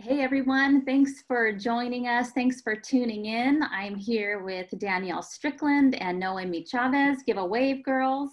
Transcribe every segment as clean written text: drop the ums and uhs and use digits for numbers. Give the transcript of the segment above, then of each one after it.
Hey everyone, thanks for joining us. Thanks for tuning in. I'm here with Danielle Strickland and Noemi Chavez. Give a wave, girls.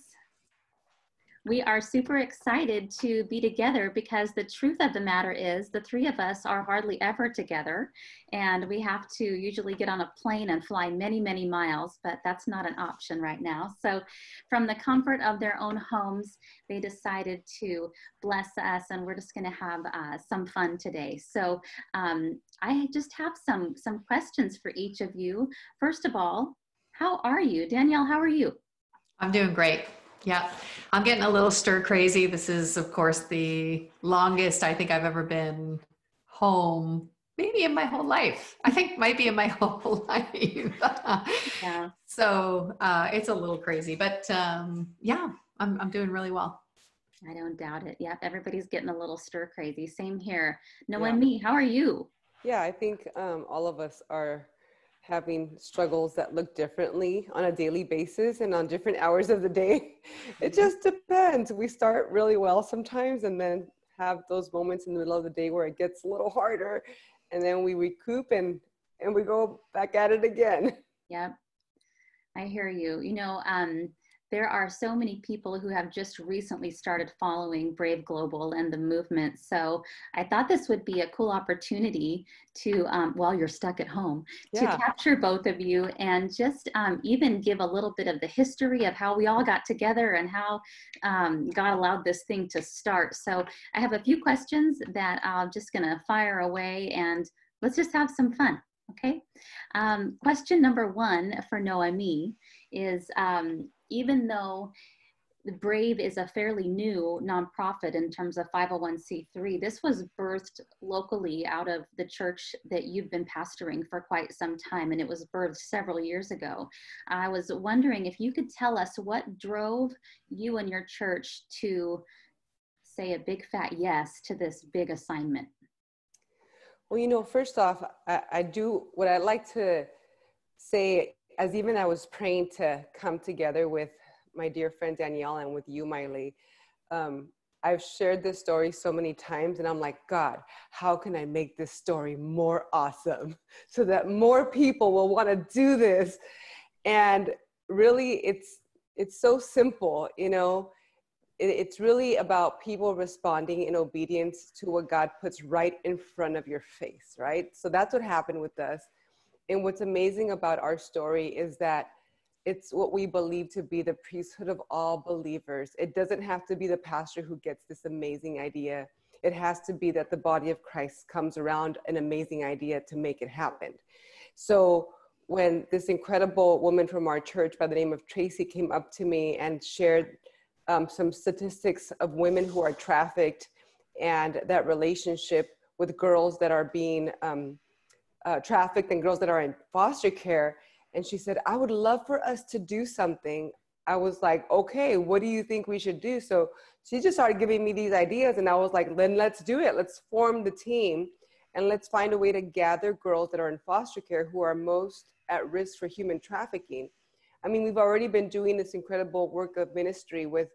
We are super excited to be together because the truth of the matter is the three of us are hardly ever together, and we have to usually get on a plane and fly many, many miles, but that's not an option right now. So from the comfort of their own homes, they decided to bless us, and we're just going to have some fun today. So I just have some questions for each of you. First of all, how are you? Danielle, how are you? I'm doing great. Yeah, I'm getting a little stir crazy. This is, of course, the longest I think I've ever been home, maybe in my whole life. I think might be in my whole life. Yeah. So it's a little crazy, but yeah, I'm doing really well. I don't doubt it. Yep, everybody's getting a little stir crazy. Same here. Yeah. Noemi, how are you? Yeah, I think all of us are having struggles that look differently on a daily basis and on different hours of the day. It just depends. We start really well sometimes and then have those moments in the middle of the day where it gets a little harder, and then we recoup and we go back at it again. Yep, I hear you. There are so many people who have just recently started following Brave Global and the movement. So I thought this would be a cool opportunity to, while you're stuck at home, to capture both of you and just even give a little bit of the history of how we all got together and how God allowed this thing to start. So I have a few questions that I'm just gonna fire away and let's just have some fun. Okay. Question number one for Noemi is, even though the Brave is a fairly new nonprofit in terms of 501c3, this was birthed locally out of the church that you've been pastoring for quite some time, and it was birthed several years ago. I was wondering if you could tell us what drove you and your church to say a big fat yes to this big assignment. Well, first off, I do what I like to say, as even I was praying to come together with my dear friend Danielle and with you, Miley. I've shared this story so many times and I'm like, God, how can I make this story more awesome so that more people will want to do this? And really, it's so simple, It's really about people responding in obedience to what God puts right in front of your face, right? So that's what happened with us. And what's amazing about our story is that it's what we believe to be the priesthood of all believers. It doesn't have to be the pastor who gets this amazing idea. It has to be that the body of Christ comes around an amazing idea to make it happen. So when this incredible woman from our church by the name of Tracy came up to me and shared some statistics of women who are trafficked and that relationship with girls that are being trafficked and girls that are in foster care. And she said, I would love for us to do something. I was like, okay, what do you think we should do? So she just started giving me these ideas and I was like, then let's do it. Let's form the team and let's find a way to gather girls that are in foster care who are most at risk for human trafficking. I mean, we've already been doing this incredible work of ministry with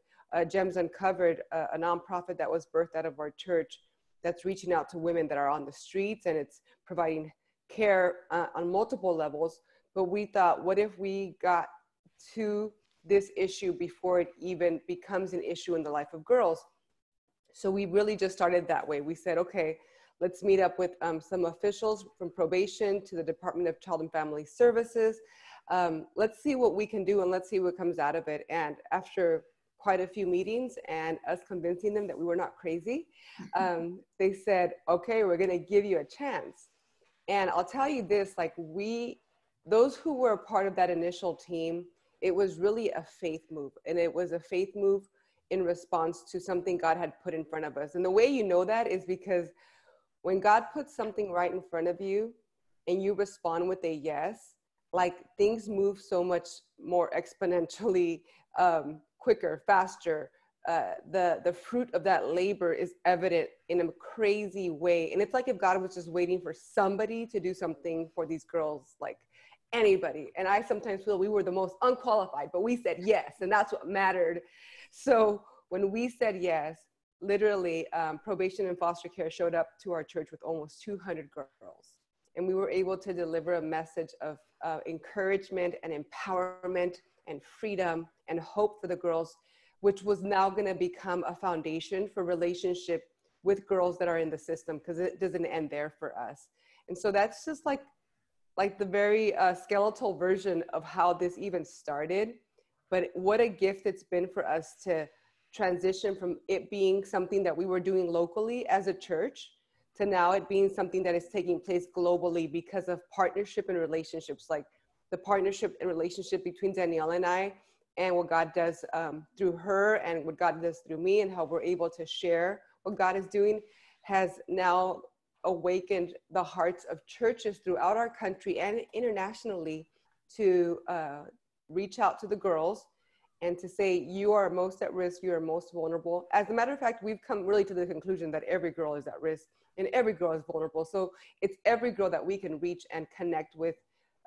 Gems Uncovered, a nonprofit that was birthed out of our church that's reaching out to women that are on the streets, and it's providing care on multiple levels. But we thought, what if we got to this issue before it even becomes an issue in the life of girls? So we really just started that way. We said, okay, let's meet up with some officials from probation to the Department of Child and Family Services. Let's see what we can do and let's see what comes out of it. And after quite a few meetings and us convincing them that we were not crazy, they said, okay, we're gonna give you a chance. And I'll tell you this, like those who were a part of that initial team, it was really a faith move. And it was a faith move in response to something God had put in front of us. And the way you know that is because when God puts something right in front of you and you respond with a yes, like things move so much more exponentially quicker, faster. The fruit of that labor is evident in a crazy way. And it's like if God was just waiting for somebody to do something for these girls, like anybody. And I sometimes feel we were the most unqualified, but we said yes, and that's what mattered. So when we said yes, literally probation and foster care showed up to our church with almost 200 girls. And we were able to deliver a message of encouragement and empowerment and freedom and hope for the girls, which was now going to become a foundation for relationship with girls that are in the system, because it doesn't end there for us. And so that's just like the very skeletal version of how this even started. But what a gift it's been for us to transition from it being something that we were doing locally as a church to now it being something that is taking place globally because of partnership and relationships, like the partnership and relationship between Danielle and I, and what God does through her and what God does through me, and how we're able to share what God is doing, has now awakened the hearts of churches throughout our country and internationally to reach out to the girls and to say, you are most at risk, you are most vulnerable. As a matter of fact, we've come really to the conclusion that every girl is at risk and every girl is vulnerable. So it's every girl that we can reach and connect with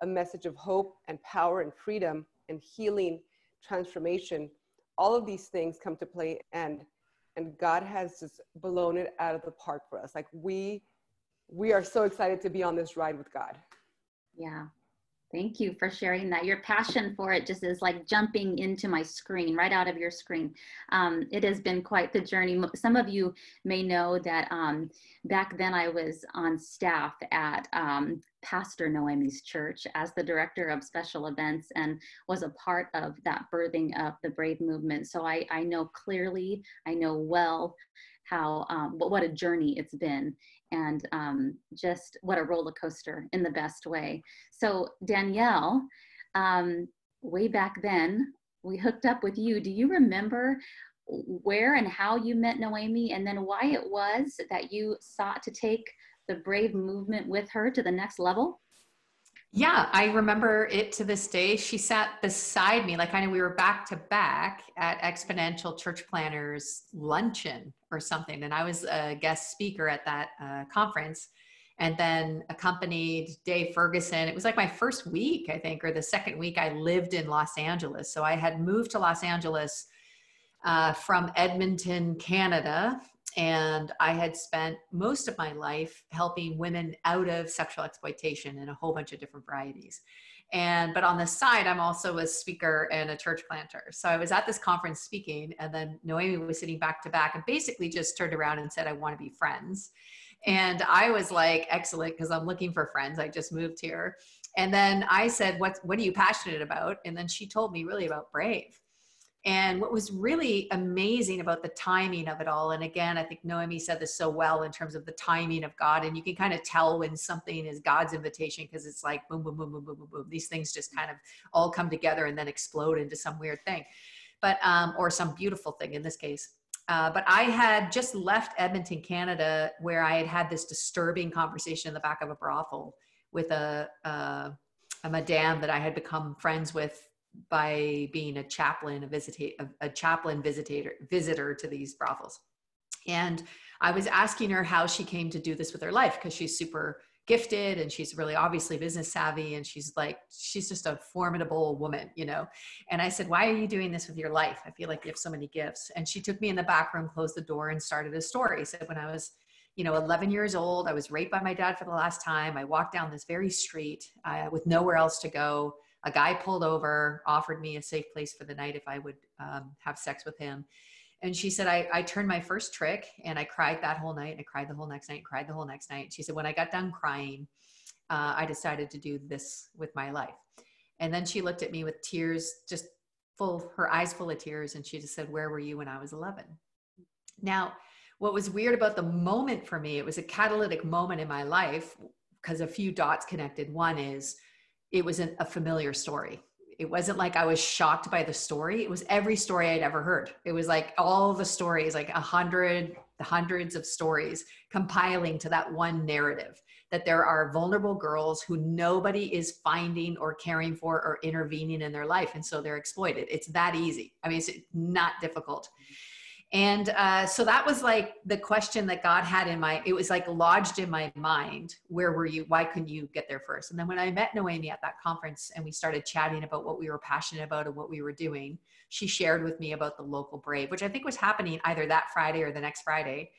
a message of hope and power and freedom and healing, transformation. All of these things come to play, and God has just blown it out of the park for us. Like we are so excited to be on this ride with God. Yeah. Thank you for sharing that. Your passion for it just is like jumping into my screen, right out of your screen. It has been quite the journey. Some of you may know that back then I was on staff at Pastor Noemi's church as the director of special events, and was a part of that birthing of the Brave movement. So I know clearly, I know well how, what a journey it's been, and just what a roller coaster in the best way. So Danielle, way back then, we hooked up with you. Do you remember where and how you met Noemi, and then why it was that you sought to take the Brave movement with her to the next level? Yeah, I remember it to this day. She sat beside me, like kind of we were back to back at Exponential Church Planners luncheon or something. And I was a guest speaker at that conference, and then accompanied Dave Ferguson. It was like my first week, I think, or the second week I lived in Los Angeles. So I had moved to Los Angeles from Edmonton, Canada. And I had spent most of my life helping women out of sexual exploitation in a whole bunch of different varieties. But on the side, I'm also a speaker and a church planter. So I was at this conference speaking, and then Noemi was sitting back to back and basically just turned around and said, I want to be friends. And I was like, excellent, because I'm looking for friends. I just moved here. And then I said, what are you passionate about? And then she told me really about Brave. And what was really amazing about the timing of it all, and again, I think Noemi said this so well in terms of the timing of God, and you can kind of tell when something is God's invitation, because it's like boom, boom, boom, boom, boom, boom, boom. These things just kind of all come together and then explode into some weird thing, but or some beautiful thing in this case. But I had just left Edmonton, Canada, where I had had this disturbing conversation in the back of a brothel with a madame that I had become friends with by being a chaplain, a chaplain visitor to these brothels. And I was asking her how she came to do this with her life, because she's super gifted and she's really obviously business savvy, and she's just a formidable woman, you know. And I said, why are you doing this with your life? I feel like you have so many gifts. And she took me in the back room, closed the door, and started a story. Said, when I was 11 years old, I was raped by my dad for the last time. I walked down this very street with nowhere else to go. A guy pulled over, offered me a safe place for the night if I would have sex with him. And she said, I turned my first trick, and I cried that whole night. And I cried the whole next night, cried the whole next night. She said, when I got done crying, I decided to do this with my life. And then she looked at me with tears, just her eyes full of tears. And she just said, where were you when I was 11? Now, what was weird about the moment for me, it was a catalytic moment in my life because a few dots connected. One is, it was a familiar story. It wasn't like I was shocked by the story. It was every story I'd ever heard. It was like all the stories, like hundreds of stories compiling to that one narrative, that there are vulnerable girls who nobody is finding or caring for or intervening in their life. And so they're exploited. It's that easy. I mean, it's not difficult. And so that was like the question that God had it was like lodged in my mind. Where were you? Why couldn't you get there first? And then when I met Noemi at that conference and we started chatting about what we were passionate about and what we were doing, she shared with me about the local Brave, which I think was happening either that Friday or the next Friday.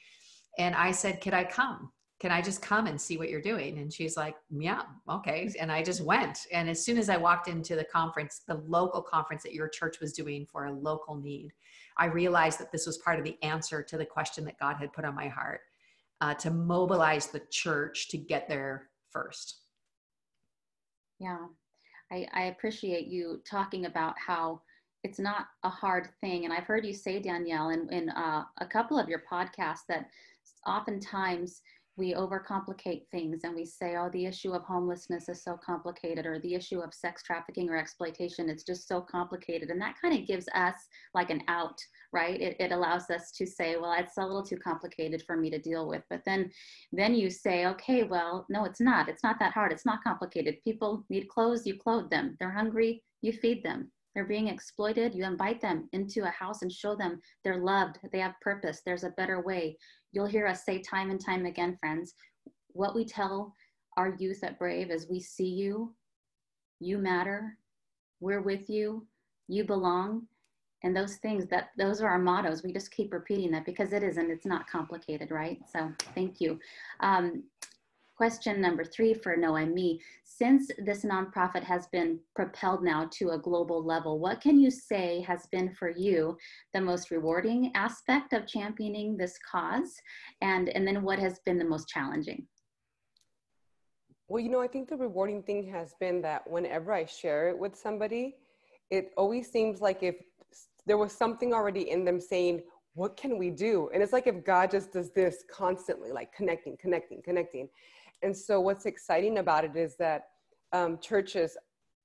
And I said, could I come? Can I just come and see what you're doing? And she's like, yeah, okay. And I just went. And as soon as I walked into the conference, the local conference that your church was doing for a local need, I realized that this was part of the answer to the question that God had put on my heart, to mobilize the church to get there first. Yeah, I appreciate you talking about how it's not a hard thing. And I've heard you say, Danielle, in a couple of your podcasts, that oftentimes we overcomplicate things and we say, oh, the issue of homelessness is so complicated, or the issue of sex trafficking or exploitation, it's just so complicated. And that kind of gives us like an out, right? It allows us to say, well, it's a little too complicated for me to deal with. But then you say, okay, well, no, it's not that hard. It's not complicated. People need clothes, you clothe them. They're hungry, you feed them. They're being exploited, you invite them into a house and show them they're loved, they have purpose, there's a better way. You'll hear us say time and time again, friends, what we tell our youth at Brave is, we see you, you matter, we're with you, you belong. And those things, those are our mottos. We just keep repeating that because it's not complicated, right? So thank you. Question number 3 for Noemi. Since this nonprofit has been propelled now to a global level, what can you say has been for you the most rewarding aspect of championing this cause? And then what has been the most challenging? Well, I think the rewarding thing has been that whenever I share it with somebody, it always seems like if there was something already in them saying, what can we do? And it's like if God just does this constantly, like connecting. And so what's exciting about it is that churches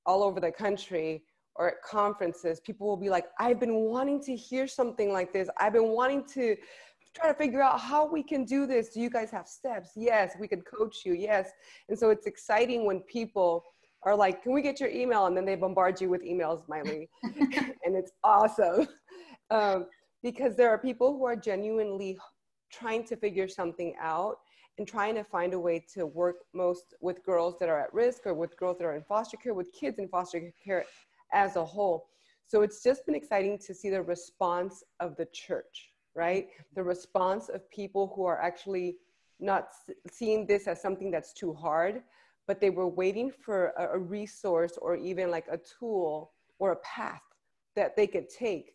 all over the country or at conferences, people will be like, I've been wanting to hear something like this. I've been wanting to try to figure out how we can do this. Do you guys have steps? Yes, we could coach you. Yes. And so it's exciting when people are like, can we get your email? And then they bombard you with emails, Miley. And it's awesome. Because there are people who are genuinely trying to figure something out and trying to find a way to work most with girls that are at risk, or with girls that are in foster care, with kids in foster care as a whole. So it's just been exciting to see the response of the church, right? The response of people who are actually not seeing this as something that's too hard, but they were waiting for a resource or even like a tool or a path that they could take.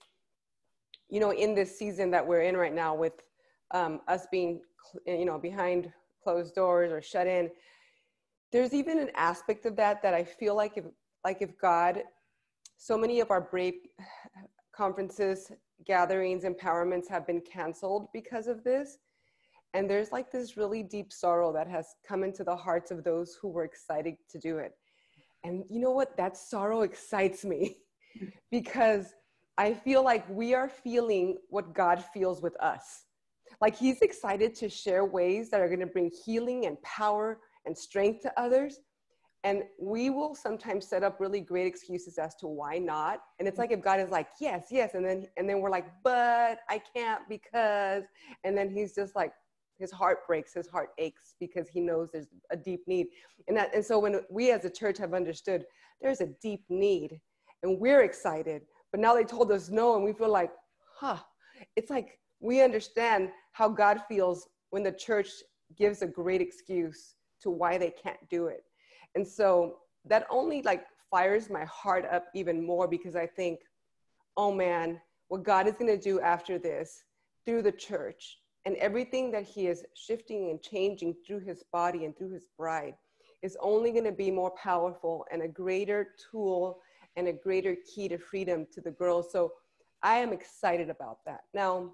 In this season that we're in right now, with us being, behind closed doors or shut in, there's even an aspect of that I feel like if God, so many of our Brave conferences, gatherings, empowerments have been canceled because of this. And there's like this really deep sorrow that has come into the hearts of those who were excited to do it. And you know what? That sorrow excites me because I feel like we are feeling what God feels with us. Like he's excited to share ways that are going to bring healing and power and strength to others. And we will sometimes set up really great excuses as to why not. And it's like if God is like, yes, yes. And then we're like, but I can't because, and then he's just like, his heart breaks, his heart aches because he knows there's a deep need. And so when we as a church have understood there's a deep need and we're excited, but now they told us no, and we feel like, it's like we understand how God feels when the church gives a great excuse to why they can't do it. And so that only like fires my heart up even more, because I think, oh man, what God is going to do after this through the church and everything that he is shifting and changing through his body and through his bride is only going to be more powerful and a greater tool and a greater key to freedom to the girls. So I am excited about that. Now,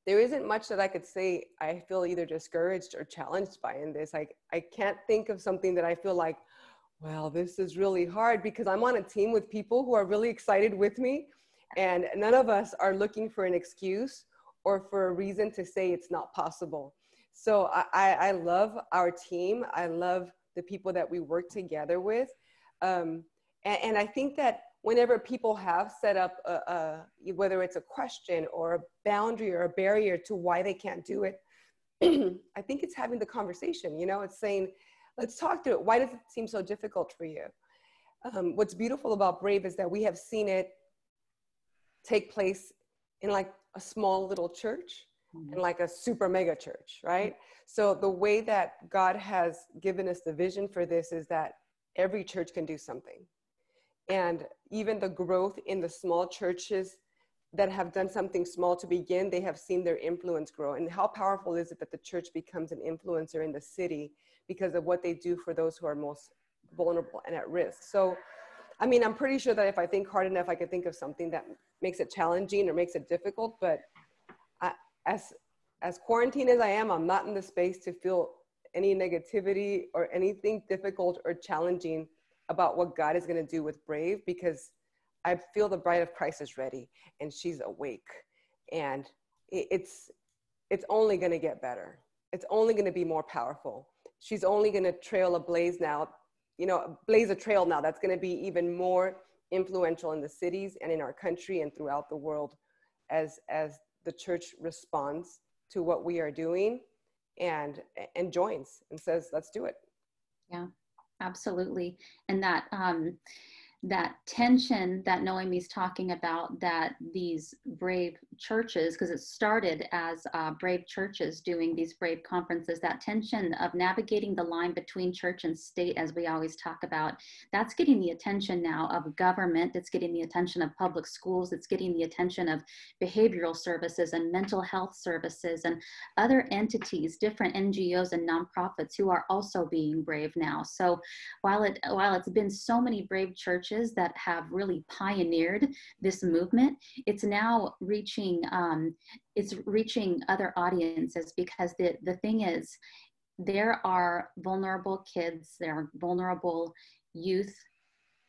there isn't much that I could say I feel either discouraged or challenged by in this. I can't think of something that I feel like, well, this is really hard, because I'm on a team with people who are really excited with me, and none of us are looking for an excuse or for a reason to say it's not possible. So I love our team. I love the people that we work together with. And I think that whenever people have set up whether it's a question or a boundary or a barrier to why they can't do it, I think it's having the conversation, you know, it's saying, let's talk through it. Why does it seem so difficult for you? What's beautiful about Brave is that we have seen it take place in like a small little church and like a super mega church, right? So the way that God has given us the vision for this is that every church can do something. And even the growth in the small churches that have done something small to begin, they have seen their influence grow. And how powerful is it that the church becomes an influencer in the city because of what they do for those who are most vulnerable and at risk? So, I mean, I'm pretty sure that if I think hard enough, I could think of something that makes it challenging or makes it difficult. But as quarantined as I am, I'm not in the space to feel any negativity or anything difficult or challenging about what God is going to do with Brave, because I feel the bride of Christ is ready and she's awake, and it's only going to get better. It's only going to be more powerful. She's only going to trail a blaze now, you know, blaze a trail now that's going to be even more influential in the cities and in our country and throughout the world as the church responds to what we are doing and joins and says, let's do it. Yeah, absolutely. And that tension that Noemi's talking about, that these Brave churches, because it started as Brave churches doing these Brave conferences, that tension of navigating the line between church and state, as we always talk about, that's getting the attention now of government. It's getting the attention of public schools. It's getting the attention of behavioral services and mental health services and other entities, different NGOs and nonprofits who are also being Brave now. So while it's been so many Brave churches that have really pioneered this movement, it's now reaching other audiences, because the thing is, there are vulnerable kids, there are vulnerable youth,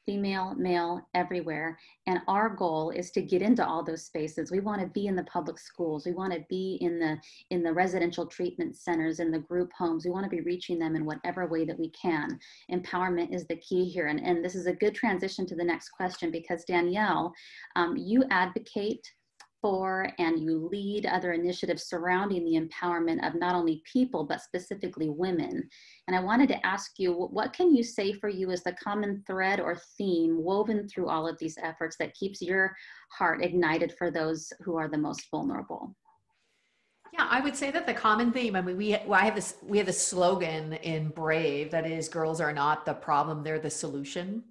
female, male, everywhere. And our goal is to get into all those spaces. We want to be in the public schools. We want to be in the residential treatment centers, in the group homes. We want to be reaching them in whatever way that we can. Empowerment is the key here. And this is a good transition to the next question, because Danielle, you advocate for and you lead other initiatives surrounding the empowerment of not only people, but specifically women. And I wanted to ask you, what can you say for you is the common thread or theme woven through all of these efforts that keeps your heart ignited for those who are the most vulnerable? Yeah, I would say that the common theme, I mean, we have this slogan in Brave that is, girls are not the problem, they're the solution.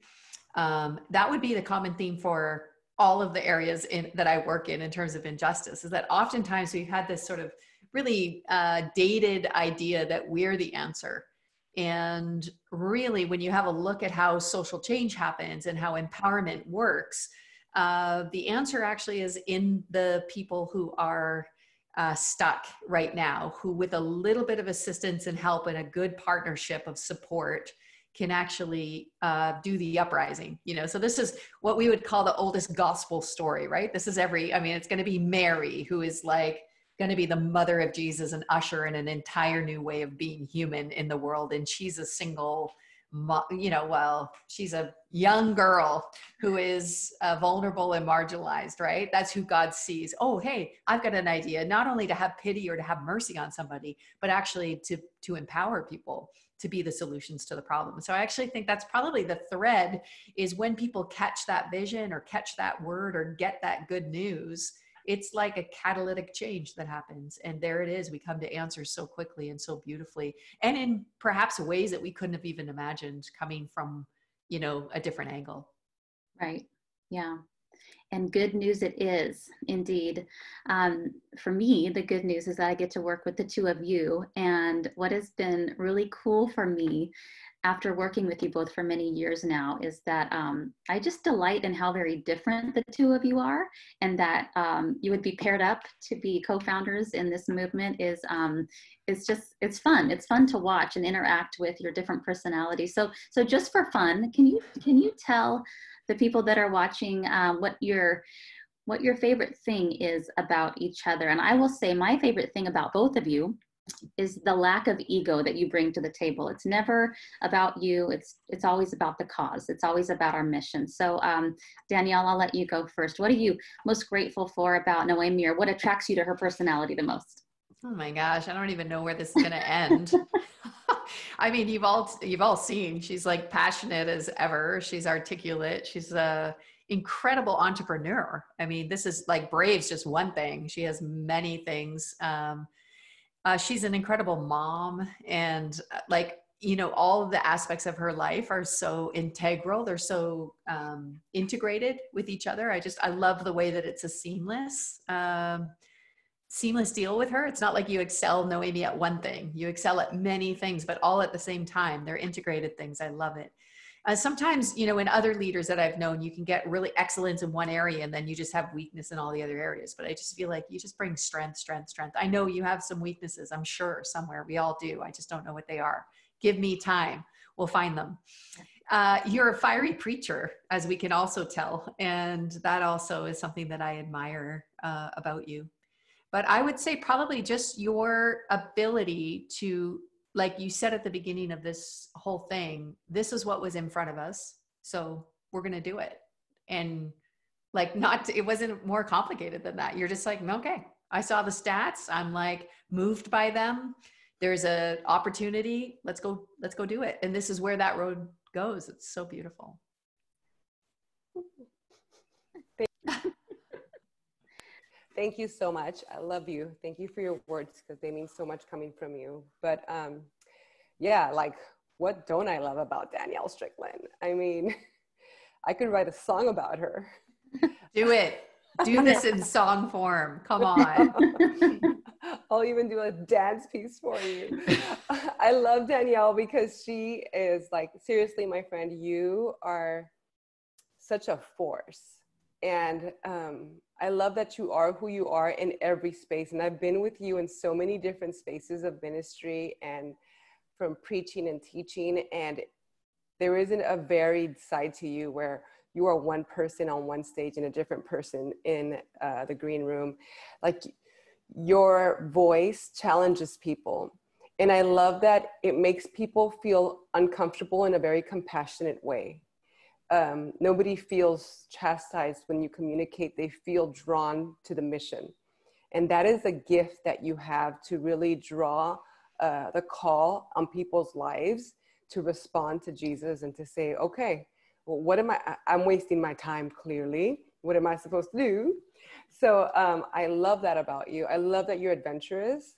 That would be the common theme for all of the areas that I work in terms of injustice, is that oftentimes we've had this sort of really dated idea that we're the answer. And really, when you have a look at how social change happens and how empowerment works, the answer actually is in the people who are stuck right now, who with a little bit of assistance and help and a good partnership of support can actually do the uprising, you know? So this is what we would call the oldest gospel story, right? This is it's going to be Mary, who is like going to be the mother of Jesus and usher in an entire new way of being human in the world. And she's a single, she's a young girl who is vulnerable and marginalized, right? That's who God sees. Oh, hey, I've got an idea, not only to have pity or to have mercy on somebody, but actually to empower people to be the solutions to the problem. So I actually think that's probably the thread, is when people catch that vision or catch that word or get that good news, it's like a catalytic change that happens. And there it is. We come to answers so quickly and so beautifully, and in perhaps ways that we couldn't have even imagined, coming from, a different angle. Right. Yeah. And good news it is, indeed. For me, the good news is that I get to work with the two of you. And what has been really cool for me, after working with you both for many years now, is that I just delight in how very different the two of you are, and that you would be paired up to be co-founders in this movement it's fun. It's fun to watch and interact with your different personalities. So just for fun, can you tell the people that are watching what your favorite thing is about each other? And I will say my favorite thing about both of you is the lack of ego that you bring to the table. It's never about you. It's always about the cause. It's always about our mission. So Danielle, I'll let you go first. What are you most grateful for about Noemi, or what attracts you to her personality the most? Oh my gosh, I don't even know where this is going to end. I mean, you've all seen, she's like passionate as ever. She's articulate. She's a incredible entrepreneur. I mean, this is like Brave's just one thing. She has many things. She's an incredible mom, and all of the aspects of her life are so integral. They're so integrated with each other. I love the way that it's a seamless deal with her. It's not like you excel, Noemi, at one thing. You excel at many things, but all at the same time. They're integrated things. I love it. Sometimes, in other leaders that I've known, you can get really excellence in one area and then you just have weakness in all the other areas. But I just feel like you just bring strength. I know you have some weaknesses, I'm sure, somewhere. We all do. I just don't know what they are. Give me time. We'll find them. You're a fiery preacher, as we can also tell. And that also is something that I admire about you. But I would say probably just your ability to, like you said at the beginning of this whole thing, this is what was in front of us. So we're going to do it. And it wasn't more complicated than that. You're just like, okay, I saw the stats. I'm like moved by them. There's an opportunity. Let's go do it. And this is where that road goes. It's so beautiful. Thank you so much. I love you. Thank you for your words, because they mean so much coming from you. But what don't I love about Danielle Strickland? I mean, I could write a song about her. Do it. Do this in song form. Come on. I'll even do a dance piece for you. I love Danielle because she is seriously, my friend, you are such a force. And I love that you are who you are in every space. And I've been with you in so many different spaces of ministry and from preaching and teaching. And there isn't a varied side to you where you are one person on one stage and a different person in the green room. Your voice challenges people. And I love that it makes people feel uncomfortable in a very compassionate way. Nobody feels chastised when you communicate. They feel drawn to the mission. And that is a gift that you have to really draw the call on people's lives to respond to Jesus and to say, okay, well, I'm wasting my time clearly. What am I supposed to do? So I love that about you. I love that you're adventurous.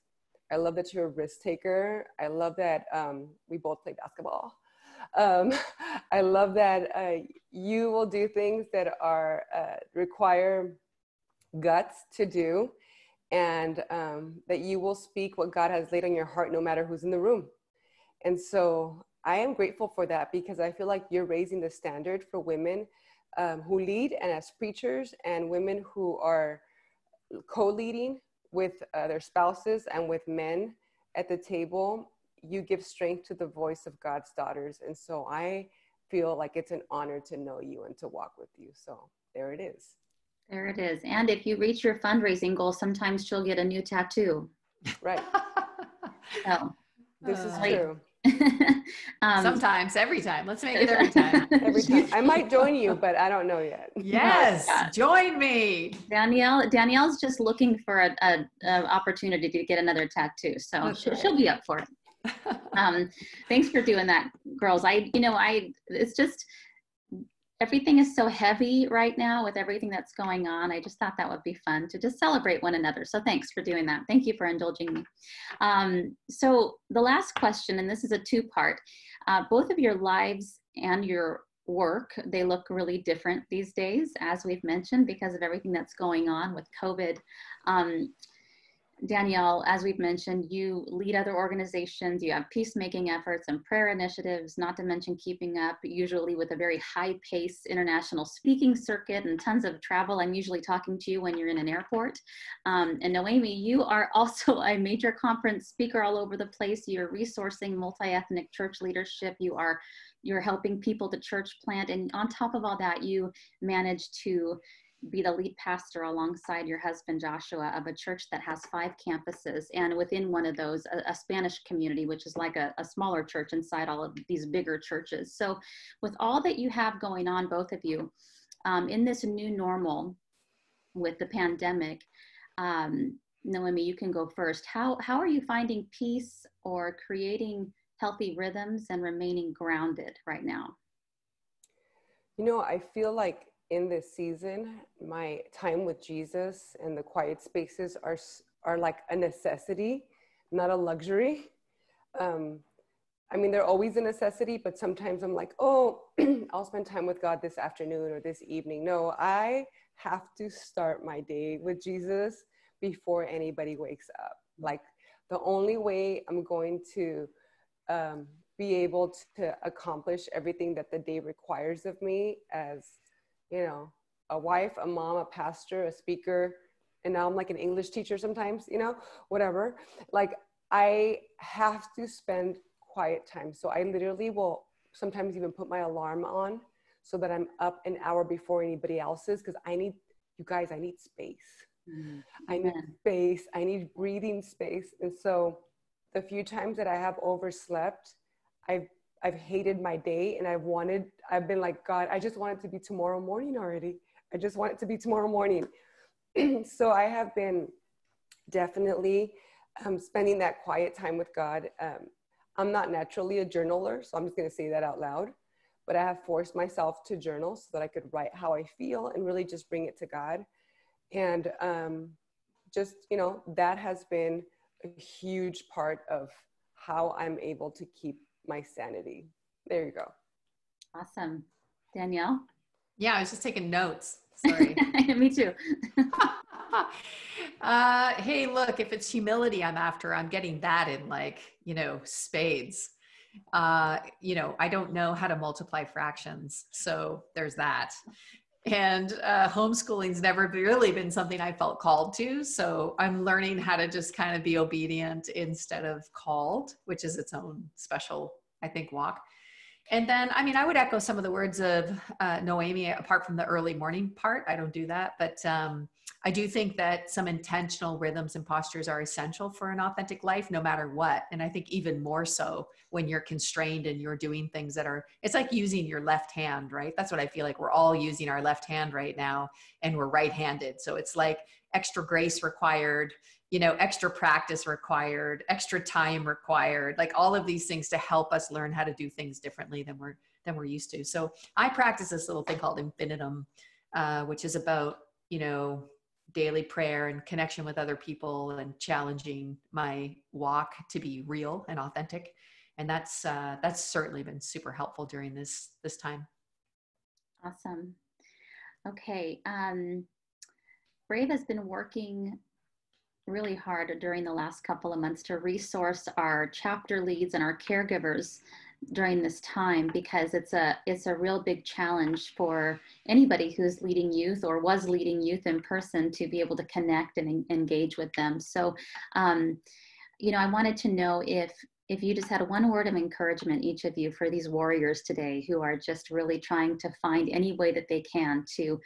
I love that you're a risk taker. I love that we both play basketball. I love that you will do things that are require guts to do, and that you will speak what God has laid on your heart no matter who's in the room. And so I am grateful for that, because I feel like you're raising the standard for women who lead and as preachers, and women who are co-leading with their spouses and with men at the table. You give strength to the voice of God's daughters. And so I feel like it's an honor to know you and to walk with you. So there it is. There it is. And if you reach your fundraising goal, sometimes she'll get a new tattoo. Right. So this is true. Sometimes, every time. Let's make it every time. Every time. I might join you, but I don't know yet. Yes, join me. Danielle's just looking for an opportunity to get another tattoo. So she'll be up for it. Thanks for doing that, girls. It's just, everything is so heavy right now with everything that's going on. I just thought that would be fun to just celebrate one another. So thanks for doing that. Thank you for indulging me. So the last question, and this is a two-part, both of your lives and your work, they look really different these days, as we've mentioned, because of everything that's going on with COVID. Danielle, as we've mentioned, you lead other organizations, you have peacemaking efforts and prayer initiatives, not to mention keeping up usually with a very high-paced international speaking circuit and tons of travel. I'm usually talking to you when you're in an airport. And Noemi, you are also a major conference speaker all over the place. You're resourcing multi-ethnic church leadership. You're helping people to church plant. And on top of all that, you manage to be the lead pastor alongside your husband, Joshua, of a church that has 5 campuses. And within one of those, a Spanish community, which is like a smaller church inside all of these bigger churches. So with all that you have going on, both of you, in this new normal with the pandemic, Noemi, you can go first. How are you finding peace or creating healthy rhythms and remaining grounded right now? You know, I feel like in this season, my time with Jesus and the quiet spaces are like a necessity, not a luxury. I mean, they're always a necessity, but sometimes I'm like, oh, I'll spend time with God this afternoon or this evening. No, I have to start my day with Jesus before anybody wakes up. Like, the only way I'm going to be able to accomplish everything that the day requires of me as, you know, a wife, a mom, a pastor, a speaker, and now I'm like an English teacher sometimes, you know, whatever. Like, I have to spend quiet time. So I literally will sometimes even put my alarm on so that I'm up an hour before anybody else is, because I need, you guys, I need space. I need space. I need breathing space. And so the few times that I have overslept, I've hated my day, and I've been like, God, I just want it to be tomorrow morning already. I just want it to be tomorrow morning. So I have been definitely spending that quiet time with God. I'm not naturally a journaler, so I'm just going to say that out loud, but I have forced myself to journal so that I could write how I feel and really just bring it to God. And just, you know, that has been a huge part of how I'm able to keep my sanity. There you go. Awesome. Danielle? Yeah, I was just taking notes. Sorry. Me too. Hey, look, if it's humility I'm after, I'm getting that in, like, you know, spades. You know, I don't know how to multiply fractions. So there's that. And homeschooling's never really been something I felt called to. So I'm learning how to just kind of be obedient instead of called, which is its own special, I think, walk. And then, I mean, I would echo some of the words of Noemi, apart from the early morning part. I don't do that. But I do think that some intentional rhythms and postures are essential for an authentic life, no matter what. And I think even more so when you're constrained and you're doing things that are, it's like using your left hand, right? That's what I feel like. We're all using our left hand right now, and we're right-handed. So it's like extra grace required, you know, extra practice required, extra time required, like all of these things to help us learn how to do things differently than we're used to. So I practice this little thing called infinitum, which is about, you know, daily prayer and connection with other people and challenging my walk to be real and authentic. And that's certainly been super helpful during this time. Awesome. Okay. Brave has been working really hard during the last couple of months to resource our chapter leads and our caregivers during this time, because it's a real big challenge for anybody who's leading youth or was leading youth in person to be able to connect and engage with them. So, you know, I wanted to know if you just had one word of encouragement, each of you, for these warriors today who are just really trying to find any way that they can to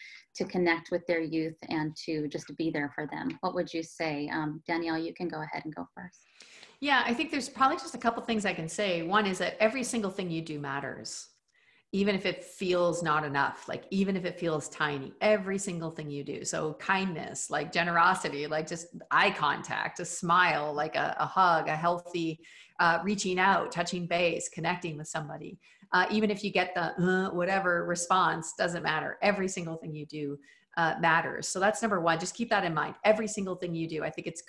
connect with their youth and to just be there for them. What would you say? Danielle, you can go ahead and go first. Yeah, I think there's probably just a couple things I can say. One is that every single thing you do matters, even if it feels not enough, like even if it feels tiny, every single thing you do. So kindness, like generosity, like just eye contact, a smile, like a hug, a healthy reaching out, touching base, connecting with somebody. Even if you get the whatever response, doesn't matter. Every single thing you do matters. So that's number one. Just keep that in mind. Every single thing you do. I think it's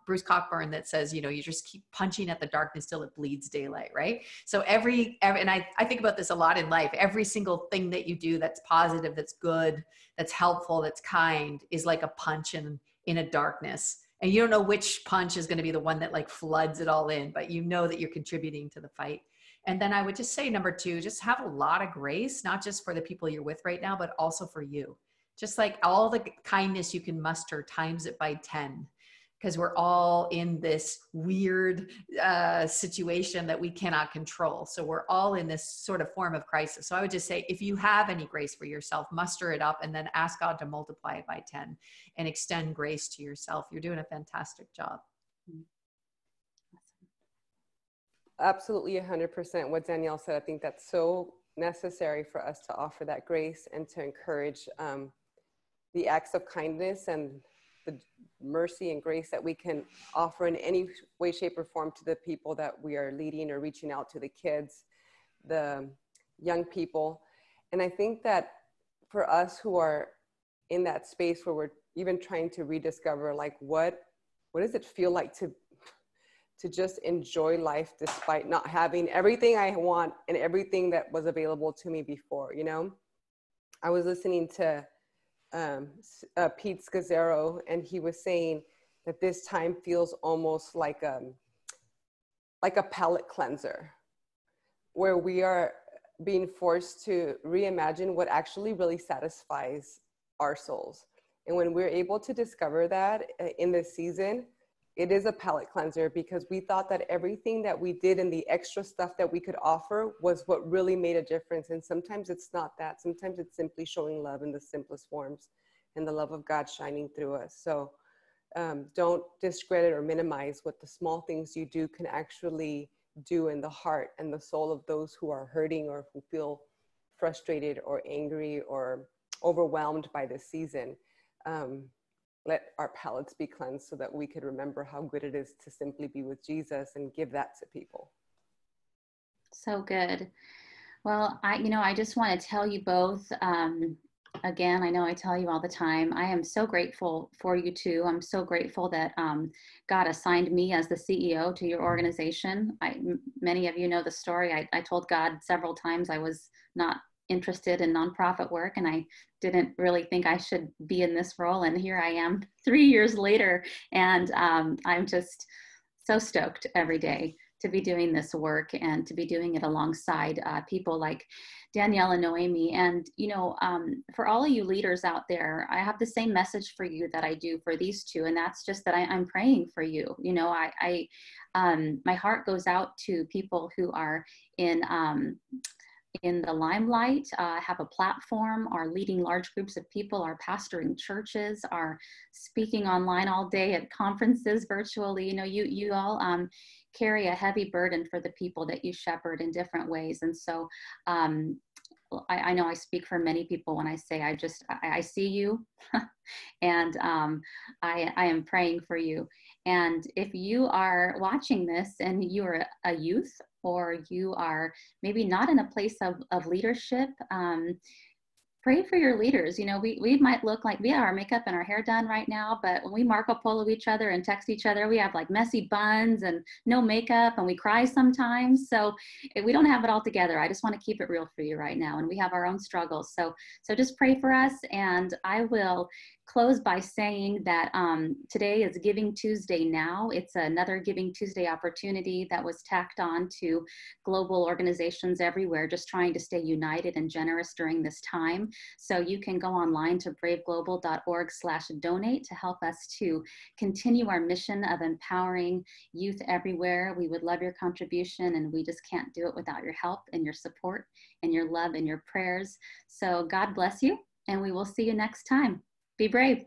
Bruce Cockburn that says, you know, you just keep punching at the darkness till it bleeds daylight, right? So every and I think about this a lot in life. Every single thing that you do that's positive, that's good, that's helpful, that's kind, is like a punch in a darkness. And you don't know which punch is going to be the one that like floods it all in, but you know that you're contributing to the fight. And then I would just say, number two, just have a lot of grace, not just for the people you're with right now, but also for you. Just like all the kindness you can muster, times it by 10. because we're all in this weird situation that we cannot control. So we're all in this sort of form of crisis. So I would just say, if you have any grace for yourself, muster it up and then ask God to multiply it by 10 and extend grace to yourself. You're doing a fantastic job. Absolutely 100% what Danielle said. I think that's so necessary for us to offer that grace and to encourage the acts of kindness and the mercy and grace that we can offer in any way, shape, or form to the people that we are leading or reaching out to, the kids, the young people. And I think that for us who are in that space where we're even trying to rediscover, like, what does it feel like to just enjoy life despite not having everything I want and everything that was available to me before, you know? I was listening to Pete Scazzaro, and he was saying that this time feels almost like a palate cleanser, where we are being forced to reimagine what actually really satisfies our souls. And when we're able to discover that in this season, it is a palate cleanser, because we thought that everything that we did and the extra stuff that we could offer was what really made a difference. And sometimes it's not that. Sometimes it's simply showing love in the simplest forms and the love of God shining through us. So don't discredit or minimize what the small things you do can actually do in the heart and the soul of those who are hurting or who feel frustrated or angry or overwhelmed by this season. Let our palates be cleansed so that we could remember how good it is to simply be with Jesus and give that to people. So good. Well, I just want to tell you both, again, I know I tell you all the time, I am so grateful for you two. I'm so grateful that God assigned me as the CEO to your organization. Many of you know the story. I told God several times I was not interested in nonprofit work, and I didn't really think I should be in this role. And here I am 3 years later, and I'm just so stoked every day to be doing this work and to be doing it alongside people like Danielle and Noemi. And, for all of you leaders out there, I have the same message for you that I do for these two. And that's just that I'm praying for you. My heart goes out to people who are in the limelight, have a platform, are leading large groups of people, are pastoring churches, are speaking online all day at conferences virtually. You all carry a heavy burden for the people that you shepherd in different ways. And so I know I speak for many people when I say I see you and I am praying for you. And if you are watching this and you're a youth, or you are maybe not in a place of leadership, pray for your leaders. We might look like we have our makeup and our hair done right now, but when we Marco Polo each other and text each other, we have like messy buns and no makeup, and we cry sometimes. So we don't have it all together. I just want to keep it real for you right now. And we have our own struggles. So just pray for us. And I will close by saying that today is Giving Tuesday now. It's another Giving Tuesday opportunity that was tacked on to global organizations everywhere, just trying to stay united and generous during this time. So you can go online to braveglobal.org/donate to help us to continue our mission of empowering youth everywhere. We would love your contribution, and we just can't do it without your help and your support and your love and your prayers. So God bless you, and we will see you next time. Be brave.